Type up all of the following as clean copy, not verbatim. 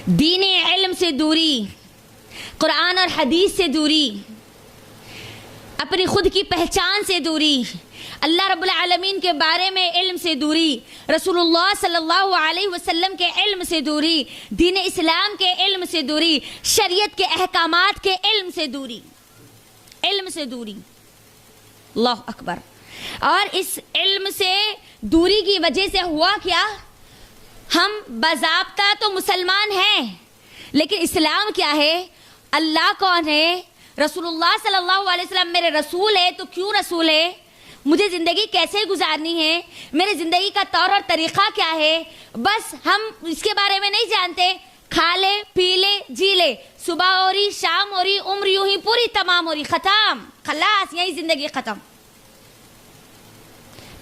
दीन इल्म से दूरी, कुरान और हदीस से दूरी, अपनी खुद की पहचान से दूरी, अल्लाह रब्बुल आलमीन के बारे में इल्म से दूरी, रसूलुल्लाह सल्लल्लाहु अलैहि वसल्लम के इल्म से दूरी, दीन इस्लाम के इल्म से दूरी, शरीयत के अहकामात के इल्म से दूरी, इल्म से दूरी। अल्लाह अकबर। और इस इल्म से दूरी की वजह से हुआ क्या, हम बाज़ाब्ता तो मुसलमान हैं, लेकिन इस्लाम क्या है, अल्लाह कौन है, रसूलुल्लाह सल्लल्लाहु अलैहि वसल्लम मेरे रसूल है, तो क्यों रसूल है, मुझे ज़िंदगी कैसे गुजारनी है, मेरे ज़िंदगी का तौर और तरीक़ा क्या है, बस हम इसके बारे में नहीं जानते। खा ले पी ले जी ले, सुबह हो रही शाम हो रही, उम्र यूं ही पूरी तमाम हो रही, ख़त्म, खलास, यही ज़िंदगी ख़त्म।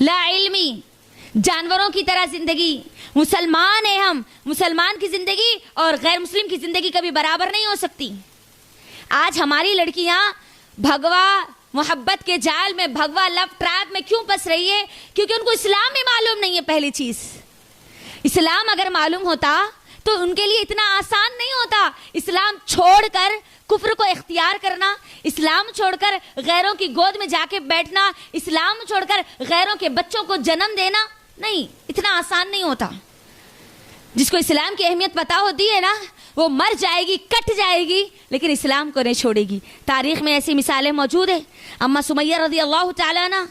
ला इल्मी, जानवरों की तरह ज़िंदगी। मुसलमान है हम, मुसलमान की ज़िंदगी और गैर मुस्लिम की ज़िंदगी कभी बराबर नहीं हो सकती। आज हमारी लड़कियां भगवा मोहब्बत के जाल में, भगवा लव ट्रैप में क्यों फंस रही है, क्योंकि उनको इस्लाम में मालूम नहीं है। पहली चीज, इस्लाम अगर मालूम होता तो उनके लिए इतना आसान नहीं होता। इस्लाम छोड़कर कुफ्र को इख्तियार करना, इस्लाम छोड़कर गैरों की गोद में जाके बैठना, इस्लाम छोड़कर गैरों के बच्चों को जन्म देना, नहीं, इतना आसान नहीं होता। जिसको इस्लाम की अहमियत पता होती है ना, वो मर जाएगी, कट जाएगी, लेकिन इस्लाम को नहीं छोड़ेगी। तारीख में ऐसी मिसालें मौजूद है। अम्मा सुमैया रज़ी अल्लाह ताला अन्हा,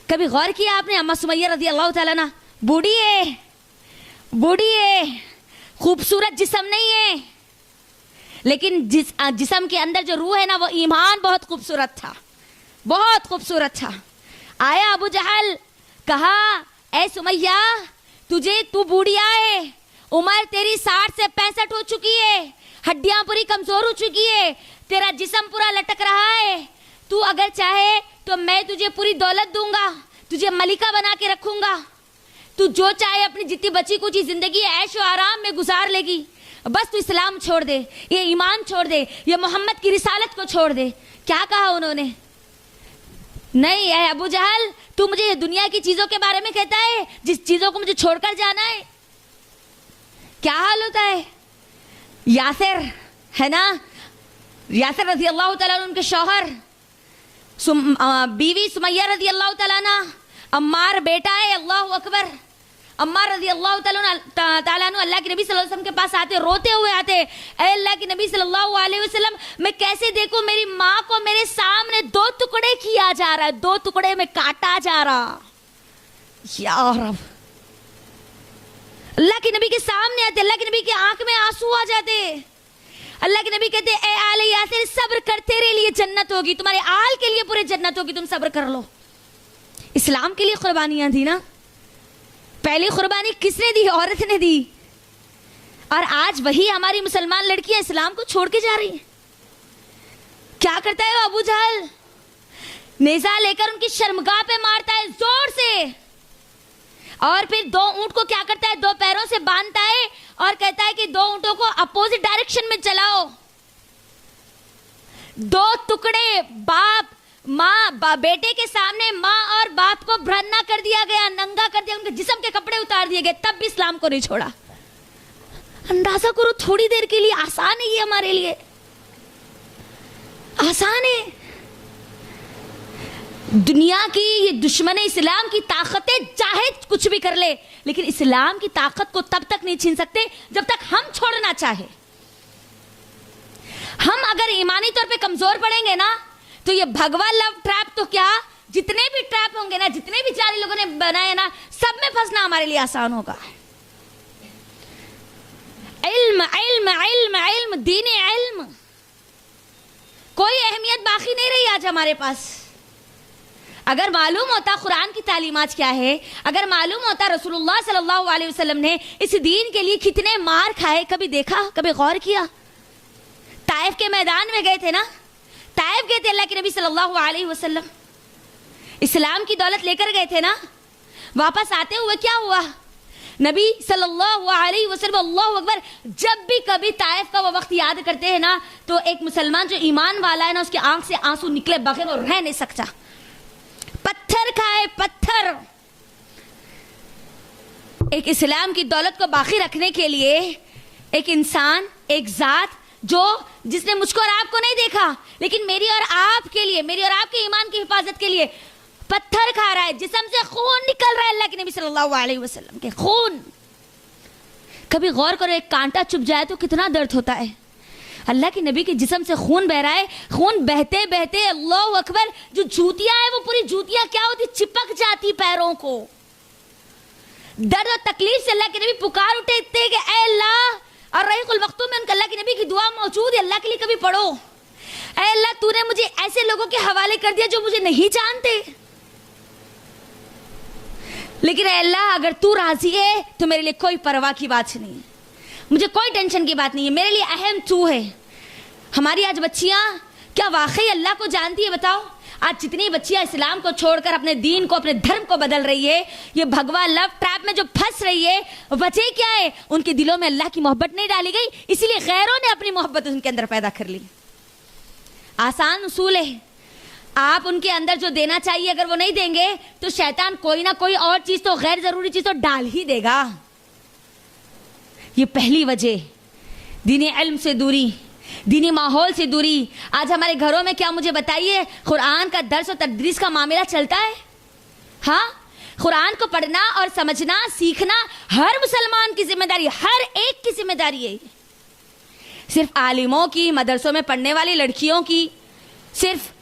कभी गौर किया आपने, अम्मा सुमैया रज़ी अल्लाह ताला अन्हा बूढ़ी है, बूढ़ी है, खूबसूरत जिस्म नहीं है, लेकिन जिस्म के अंदर जो रूह है ना, वो ईमान बहुत खूबसूरत था, बहुत खूबसूरत था। आया अबू जहल, कहा ऐ सुमैया, तू बूढ़िया है, उम्र तेरी 60 से 65 हो चुकी है, हड्डियां पूरी कमजोर हो चुकी है, तेरा जिस्म पूरा लटक रहा है, तू अगर चाहे तो मैं तुझे पूरी दौलत दूंगा, तुझे मलिका बना के रखूंगा, तू जो चाहे अपनी जितनी बची कुछ जिंदगी ऐश और आराम में गुजार लेगी, बस तू इस्लाम छोड़ दे, ये ईमान छोड़ दे, ये मोहम्मद की रिसालत को छोड़ दे। क्या कहा उन्होंने, नहीं है अबू जहल, तू मुझे ये दुनिया की चीजों के बारे में कहता है, जिस चीजों को मुझे छोड़कर जाना है। क्या हाल होता है, यासिर है ना, यासिर रज़ी अल्लाह तआला अन्हु उनके शौहर, बीवी सुमैया रज़ी अल्लाह तआला अन्हा, अम्मार बेटा है, अल्लाह अकबर। अम्मार रज़ी अल्लाह तआला अन्हु अल्लाह के नबी सल्लल्लाहु अलैहि वसल्लम के पास आते, रोते हुए आते, ऐ अल्लाह के नबी सल्लल्लाहु अलैहि वसल्लम, मैं कैसे देखूं मेरी माँ को मेरे सामने 2 टुकड़े किया जा रहा है, 2 टुकड़े में काटा जा रहा, या रब। अल्लाह के नबी के सामने आते, अल्लाह के नबी की आंख में आंसू आ जाते, अल्लाह के नबी कहते, ए आले यासिर, सब्र कर, तेरे लिए जन्नत होगी, तुम्हारे आल के लिए पूरे जन्नत होगी, तुम सब्र कर लो। इस्लाम के लिए कुर्बानियां दी ना, पहली कुर्बानी किसने दी, औरत ने दी। और आज वही हमारी मुसलमान लड़कियां इस्लाम को छोड़ के जा रही हैं। क्या करता है वो अबू जहल, नेजा लेकर उनकी शर्मगाह पे मारता है जोर से, और फिर 2 ऊंट को क्या करता है, 2 पैरों से बांधता है और कहता है कि 2 ऊंटों को अपोजिट डायरेक्शन में चलाओ। 2 टुकड़े, बाप माँ बेटे के सामने माँ और बाप को भ्रन्ना कर दिया गया, नंगा कर दिया, उनके जिस्म के कपड़े उतार दिए गए, तब भी इस्लाम को नहीं छोड़ा। अंदाजा करो, थोड़ी देर के लिए आसान है ये, हमारे लिए आसान है। दुनिया की ये दुश्मन इस्लाम की ताकतें चाहे कुछ भी कर ले, लेकिन इस्लाम की ताकत को तब तक नहीं छीन सकते जब तक हम छोड़ना चाहे। हम अगर ईमानी तौर पे कमजोर पड़ेंगे ना, तो ये भगवा लव ट्रैप तो क्या, जितने भी ट्रैप होंगे ना, जितने भी जाली लोगों ने बनाए ना, सब में फंसना हमारे लिए आसान होगा। इल्म इल्म इल्म इल्म, दीन इल्म, कोई अहमियत बाकी नहीं रही आज हमारे पास। अगर मालूम होता कुरान की तालीमात क्या है, अगर मालूम होता रसूलुल्लाह सल्लल्लाहु अलैहि वसल्लम ने इस दीन के लिए कितने मार खाए, कभी देखा, कभी गौर किया। ताइफ के मैदान में गए थे ना, ताइफ गए थे अल्लाह के नबी सल्लल्लाहु अलैहि वसल्लम, इस्लाम की दौलत लेकर गए थे ना, वापस आते हुए क्या हुआ, नबी सल्लल्लाहु अलैहि वसल्लम, अल्लाहु अकबर, जब भी कभी ताइफ का वो वक्त याद करते हैं ना, तो एक मुसलमान जो ईमान वाला है ना, उसकी आंख से आंसू निकले बगैर वो रह नहीं सकता। पत्थर खाए, पत्थर। एक इस्लाम की दौलत को बाकी रखने के लिए एक इंसान, एक जात जो जिसने मुझको और आपको नहीं देखा, लेकिन मेरी और आपके लिए, मेरी और आपके ईमान की हिफाजत के लिए पत्थर खा रहा है, जिस्म से खून निकल रहा है अल्लाह के नबी सल्लल्लाहु अलैहि वसल्लम के खून। कभी गौर करो, एक कांटा चुभ जाए तो कितना दर्द होता है। अल्लाह के नबी के जिस्म से खून बह रहा है, खून बहते बहते अल्लाहु अकबर, जो जूतियां है वो पूरी जूतियां क्या होती, चिपक जाती पैरों को। दर्द और तकलीफ से अल्लाह के नबी पुकार उठे थे कि ऐ अल्लाह, और रहीकुल मख्तूम में उनका अल्लाह के नबी की दुआ मौजूद है, अल्लाह के लिए कभी पढ़ो, ऐ अल्लाह तूने मुझे ऐसे लोगों के हवाले कर दिया जो मुझे नहीं जानते, लेकिन ऐ अल्लाह अगर तू राजी है तो मेरे लिए कोई परवाह की बात नहीं है, मुझे कोई टेंशन की बात नहीं है, मेरे लिए अहम तू है। हमारी आज बच्चियां क्या वाकई अल्लाह को जानती है? बताओ, आज जितनी बच्चियां इस्लाम को छोड़कर अपने दीन को, अपने धर्म को बदल रही है, ये भगवा लव ट्रैप में जो फंस रही है, वजह क्या है? उनके दिलों में अल्लाह की मोहब्बत नहीं डाली गई, इसीलिए गैरों ने अपनी मोहब्बत उनके अंदर पैदा कर ली। आसान उसूल है, आप उनके अंदर जो देना चाहिए अगर वो नहीं देंगे तो शैतान कोई ना कोई और चीज तो, गैर जरूरी चीज तो डाल ही देगा। ये पहली वजह, दीनी इल्म से दूरी, दीनी माहौल से दूरी। आज हमारे घरों में क्या, मुझे बताइए, कुरान का दर्स और तदरीस का मामला चलता है? हाँ, कुरान को पढ़ना और समझना, सीखना हर मुसलमान की जिम्मेदारी, हर एक की जिम्मेदारी है। सिर्फ आलिमों की, मदरसों में पढ़ने वाली लड़कियों की, सिर्फ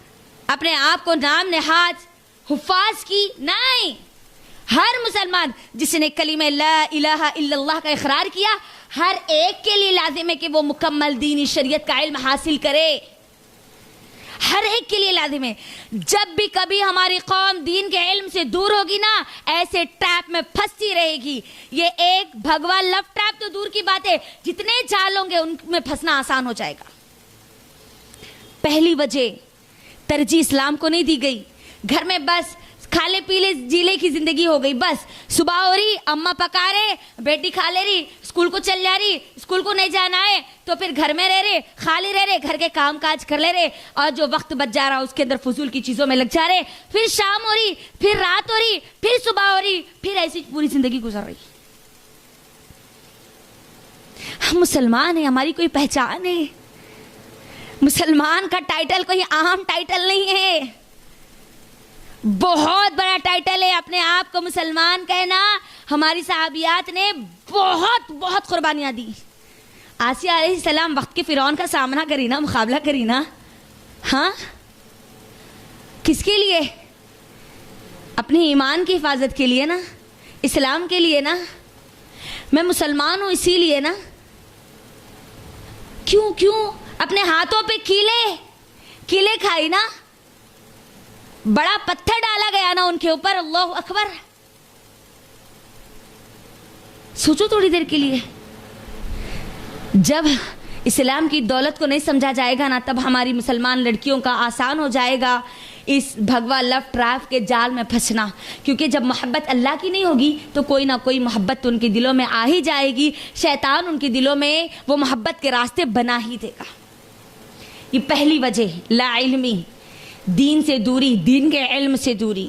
अपने आप को नाम नेहाज हुफ्फाज की नहीं, हर मुसलमान जिसने कलीमे ला इलाहा इल्लल्लाह का इकरार किया, हर एक के लिए लाजिम है कि वो मुकम्मल दीनी शरीयत का इल्म हासिल करे, हर एक के लिए लाजिम है। जब भी कभी हमारी कौम दीन के इल्म से दूर होगी ना, ऐसे ट्रैप में फंसती रहेगी। ये एक भगवा लव ट्रैप तो दूर की बात है, जितने जाल होंगे उनमें फंसना आसान हो जाएगा। पहली वजह, तरजीह इस्लाम को नहीं दी गई। घर में बस खाले पीले जीले की जिंदगी हो गई। बस सुबह हो रही, अम्मा पका रहे, बेटी खा ले रही, स्कूल को चल जा रही, स्कूल को नहीं जाना है तो फिर घर में रह रहे, खाली रह रहे, घर के काम काज कर ले रहे, और जो वक्त बच जा रहा उसके अंदर फजूल की चीजों में लग जा रहे। फिर शाम हो रही, फिर रात हो रही, फिर सुबह हो रही, फिर ऐसी पूरी जिंदगी गुजर रही। हम मुसलमान हैं, हमारी कोई पहचान है। मुसलमान का टाइटल कोई आम टाइटल नहीं है, बहुत बड़ा टाइटल है। अपने आप को मुसलमान कहना, हमारी सहाबियात ने बहुत बहुत कुर्बानियां दी। आसिया अलैहिस्सलाम वक्त के फिरौन का सामना करी ना, मुकाबला करी ना, हाँ, किसके लिए? अपने ईमान की हिफाजत के लिए ना, इस्लाम के लिए ना। मैं मुसलमान हूं इसीलिए ना। क्यों क्यों अपने हाथों पे कीले खाई ना, बड़ा पत्थर डाला गया ना उनके ऊपर, अल्लाहु अकबर। सोचो थोड़ी देर के लिए, जब इस्लाम की दौलत को नहीं समझा जाएगा ना, तब हमारी मुसलमान लड़कियों का आसान हो जाएगा इस भगवा लव ट्रैप के जाल में फंसना। क्योंकि जब मोहब्बत अल्लाह की नहीं होगी तो कोई ना कोई मोहब्बत तो उनके दिलों में आ ही जाएगी। शैतान उनके दिलों में वो मोहब्बत के रास्ते बना ही देगा। ये पहली वजह, ला इल्मी, दीन से दूरी, दीन के इल्म से दूरी।